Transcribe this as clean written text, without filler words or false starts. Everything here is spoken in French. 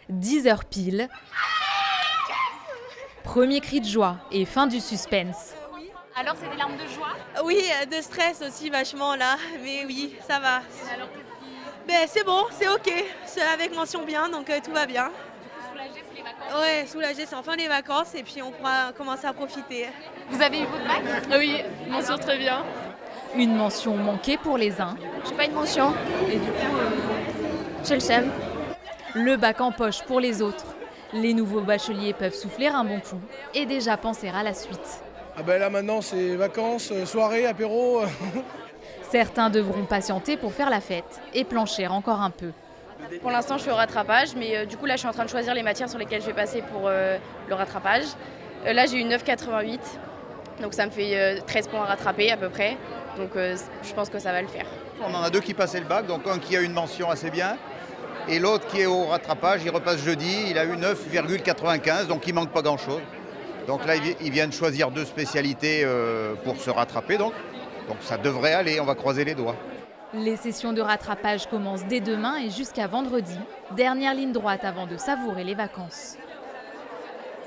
10 heures pile. Premier cri de joie et fin du suspense. Alors, c'est des larmes de joie? Oui, de stress aussi vachement là, mais oui, ça va. Alors, qu'est-ce qui... C'est bon, c'est ok, c'est avec mention bien, donc tout va bien. Du coup, soulagé, c'est les vacances? Ouais, soulagé, c'est enfin les vacances et puis on pourra commencer à profiter. Vous avez eu votre bac? Oui, mention très bien. Une mention manquée pour les uns, J'ai pas une mention. et du coup, J'ai le seum. le bac en poche pour les autres. Les nouveaux bacheliers peuvent souffler un bon coup et déjà penser à la suite. Ah ben là maintenant c'est vacances, soirée, apéro. Certains devront patienter pour faire la fête et plancher encore un peu. Pour l'instant, je suis au rattrapage, mais du coup, là, je suis en train de choisir les matières sur lesquelles je vais passer pour le rattrapage. Là, j'ai eu 9,88, donc ça me fait 13 points à rattraper à peu près. Donc, je pense que ça va le faire. On en a deux qui passaient le bac, donc un qui a une mention assez bien, et l'autre qui est au rattrapage, il repasse jeudi, il a eu 9,95, donc il manque pas grand-chose. Donc là, ils viennent choisir deux spécialités pour se rattraper, donc ça devrait aller, on va croiser les doigts. Les sessions de rattrapage commencent dès demain et jusqu'à vendredi. Dernière ligne droite avant de savourer les vacances.